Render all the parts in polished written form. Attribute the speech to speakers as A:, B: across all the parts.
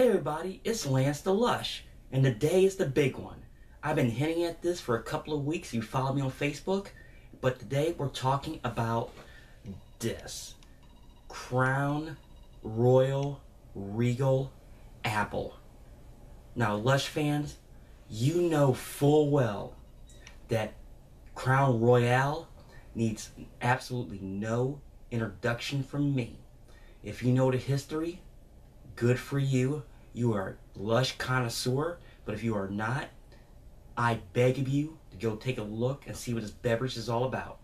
A: Hey everybody, it's Lance the Lush, and today is the big one. I've been hinting at this for a couple of weeks. You followed me on Facebook, but today we're talking about this Crown Royal Regal Apple. Now, Lush fans, you know full well that Crown Royale needs absolutely no introduction from me. If you know the history, good for you. You are a Lush connoisseur, but if you are not, I beg of you to go take a look and see what this beverage is all about.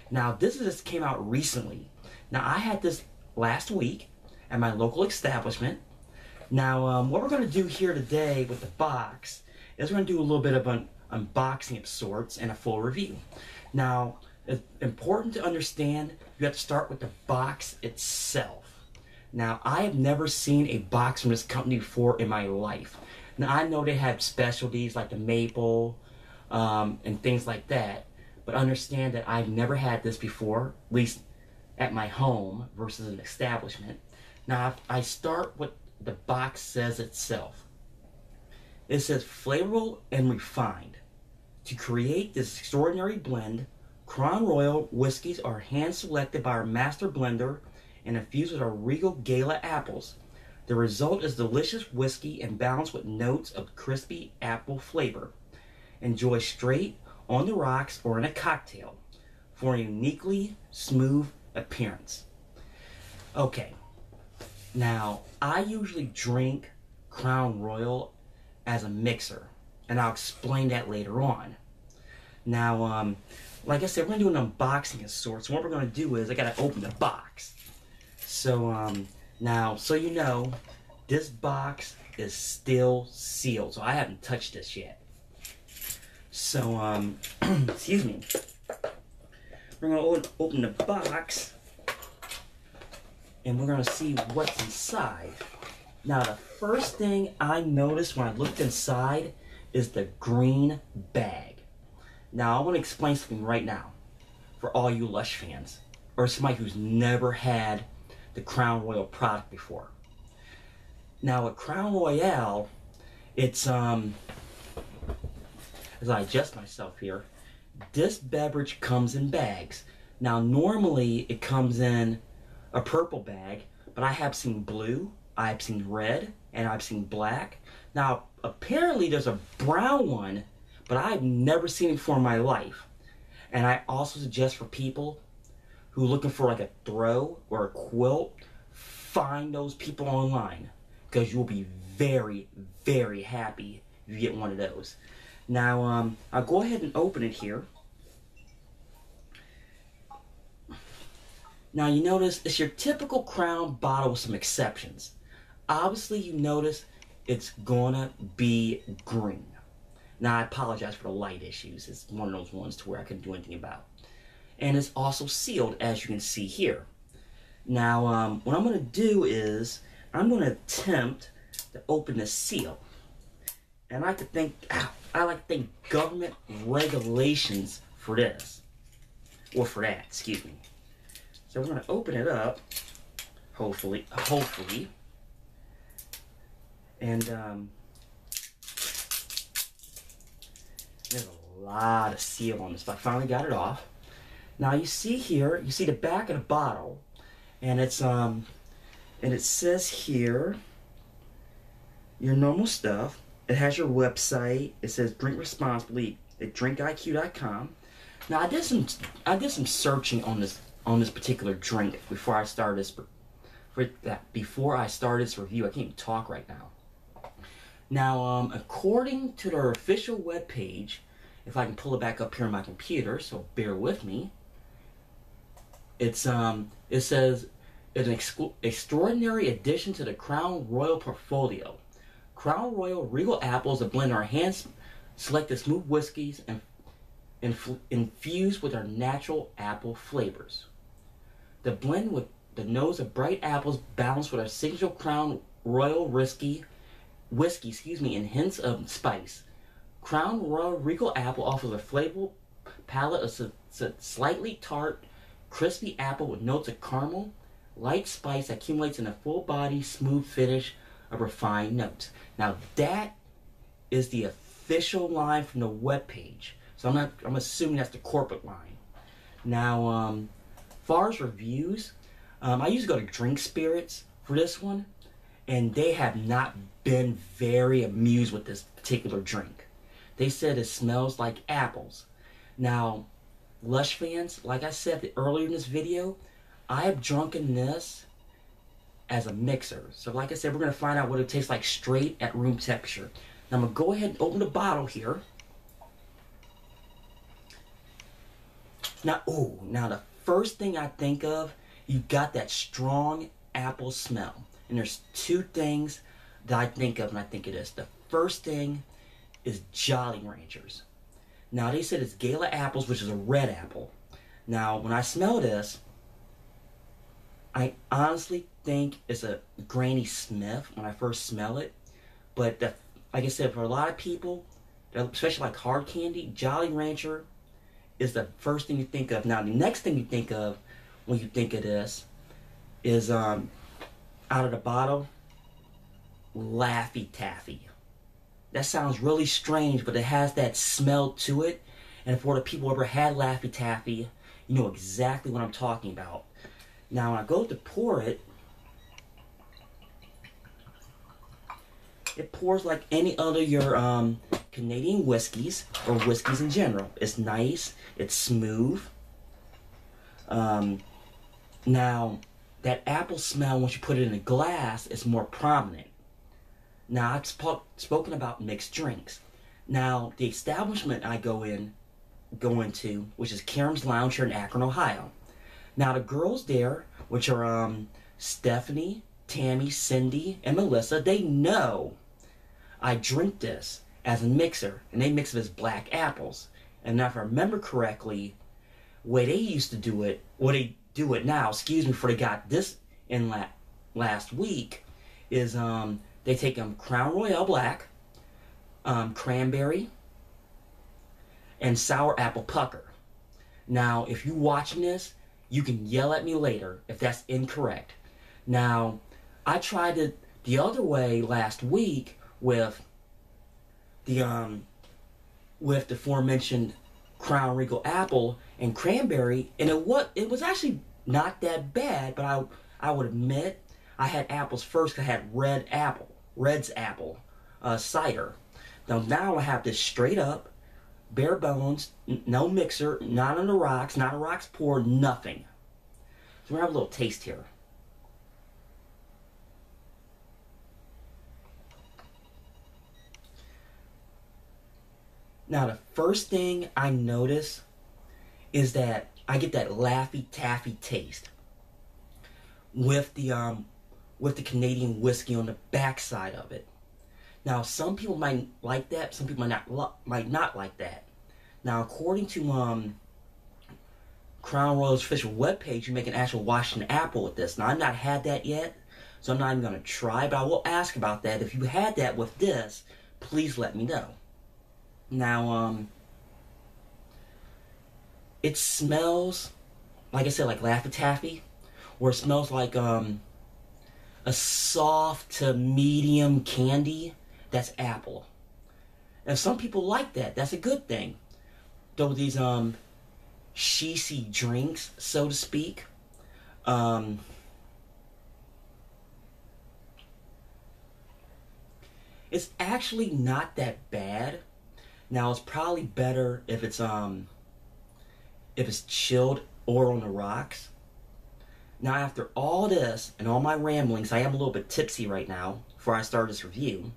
A: Now, this just came out recently. Now, I had this last week at my local establishment. Now, what we're going to do here today with the box is we're going to do a little bit of an unboxing of sorts and a full review. Now, it's important to understand you have to start with the box itself. Now, I have never seen a box from this company before in my life. Now, I know they have specialties like the maple and things like that, but understand that I've never had this before, at least at my home versus an establishment. Now, I start with the box says itself. It says flavorful and refined. To create this extraordinary blend, Crown Royal whiskeys are hand selected by our master blender and infused with our Regal Gala apples. The result is delicious whiskey and balanced with notes of crispy apple flavor. Enjoy straight, on the rocks, or in a cocktail for a uniquely smooth appearance. Okay, now I usually drink Crown Royal as a mixer, and I'll explain that later on. Now, like I said, we're going to do an unboxing of sorts. And what we're going to do is I got to open the box. So, now, so you know, this box is still sealed, so I haven't touched this yet. So, excuse me. We're going to open the box, and we're going to see what's inside. Now, the first thing I noticed when I looked inside is the green bag. Now, I want to explain something right now for all you Lush fans, or somebody who's never had the Crown Royal product before. Now, with Crown Royale, it's, as I adjust myself here, this beverage comes in bags. Now, normally it comes in a purple bag, but I have seen blue, I've seen red, and I've seen black. Now, apparently there's a brown one, but I've never seen it before in my life. And I also suggest for people who are looking for like a throw or a quilt, find those people online, because you'll be very, very happy if you get one of those. Now, I'll go ahead and open it here. Now, you notice it's your typical Crown bottle with some exceptions. Obviously, you notice it's gonna be green. Now, I apologize for the light issues. It's one of those ones to where I couldn't do anything about. And it's also sealed, as you can see here. Now, what I'm going to do is I'm going to attempt to open the seal. And I like to thank government regulations for this, or for that, excuse me. So we're going to open it up, hopefully, and there's a lot of seal on this, but I finally got it off. Now you see here, you see the back of the bottle, and it's and it says here your normal stuff. It has your website. It says drink responsibly at drinkiq.com. Now I did some searching on this particular drink before I started this review. I can't even talk right now. Now, according to their official webpage, if I can pull it back up here on my computer, so bear with me. It says it's an extraordinary addition to the Crown Royal portfolio. Crown Royal Regal apples, a blend our hands selected smooth whiskeys and infused with our natural apple flavors. The blend with the nose of bright apples balanced with our signature Crown Royal whiskey, and hints of spice. Crown Royal Regal apple offers a flavorful palate of slightly tart, crispy apple with notes of caramel, light spice accumulates in a full body, smooth finish of refined notes. Now that is the official line from the webpage. So I'm assuming that's the corporate line. Now, far as reviews, I usually go to Drink Spirits for this one, and they have not been very amused with this particular drink. They said it smells like apples. Now, Lush fans, like I said earlier in this video, I have drunken this as a mixer. So like I said, we're going to find out what it tastes like straight at room temperature. Now I'm going to go ahead and open the bottle here. Now, now the first thing I think of, you got that strong apple smell. And there's two things that I think of when I think of this. The first thing is Jolly Ranchers. Now they said it's Gala apples, which is a red apple. Now when I smell this, I honestly think it's a Granny Smith when I first smell it. But like I said, for a lot of people, especially like hard candy, Jolly Rancher is the first thing you think of. Now the next thing you think of when you think of this is out of the bottle, Laffy Taffy. That sounds really strange, but it has that smell to it. And for the people who ever had Laffy Taffy, you know exactly what I'm talking about. Now, when I go to pour it, it pours like any other your Canadian whiskeys, or whiskeys in general. It's nice, it's smooth. Now, that apple smell, once you put it in a glass, is more prominent. Now, I've spoken about mixed drinks. Now, the establishment I go into, which is Karen's Lounge here in Akron, Ohio. Now, the girls there, which are Stephanie, Tammy, Cindy, and Melissa, they know I drink this as a mixer, and they mix it as black apples. And now, if I remember correctly, the way they used to do it, or they do it now, excuse me, before they got this in last week, is they take Crown Royale Black, cranberry, and sour apple pucker. Now, if you're watching this, you can yell at me later if that's incorrect. Now, I tried it the other way last week with the aforementioned Crown Regal apple and cranberry, and it was actually not that bad. But I would admit I had apples first because I had Red's apple cider. Now I have this straight up, bare bones, no mixer, not on the rocks, not a rocks pour, nothing. So we're gonna have a little taste here. Now the first thing I notice is that I get that Laffy Taffy taste with the Canadian whiskey on the backside of it. Now, some people might like that. Some people might not like that. Now, according to Crown Royal's official webpage, you make an actual Washington apple with this. Now, I've not had that yet, so I'm not even going to try. But I will ask about that. If you had that with this, please let me know. Now, it smells, like I said, like Laffy Taffy, where it smells like a soft to medium candy that's apple. And some people like that. That's a good thing. Though these cheesy drinks, so to speak, it's actually not that bad. Now it's probably better if it's chilled or on the rocks. Now after all this and all my ramblings, I am a little bit tipsy right now before I start this review.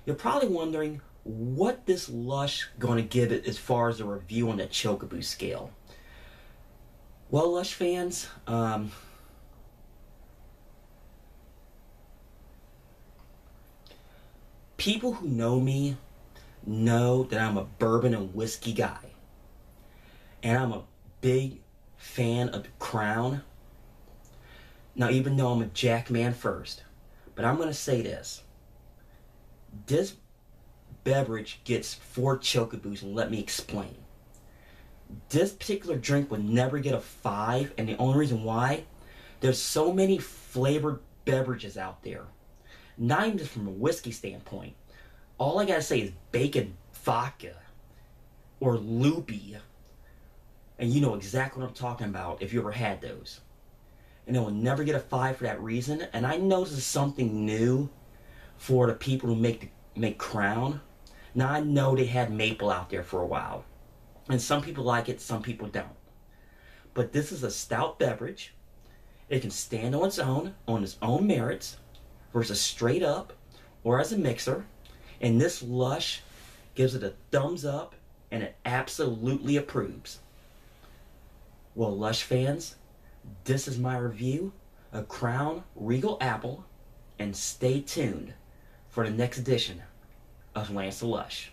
A: You're probably wondering what this Lush gonna give it as far as a review on the Chocoboos scale. Well, Lush fans, people who know me know that I'm a bourbon and whiskey guy. And I'm a big fan of the Crown. Now, even though I'm a Jack man first, but I'm going to say this. This beverage gets 4 Chocoboos, and let me explain. This particular drink would never get a 5, and the only reason why, there's so many flavored beverages out there. Not even just from a whiskey standpoint. All I gotta say is bacon vodka or loopy, and you know exactly what I'm talking about if you ever had those. And it will never get a 5 for that reason. And I know this is something new for the people who make Crown. Now I know they had maple out there for a while, and some people like it, some people don't. But this is a stout beverage. It can stand on its own merits, versus straight up or as a mixer. And this Lush gives it a thumbs up, and it absolutely approves. Well, Lush fans, this is my review of Crown Regal Apple, and stay tuned for the next edition of Lance the Lush.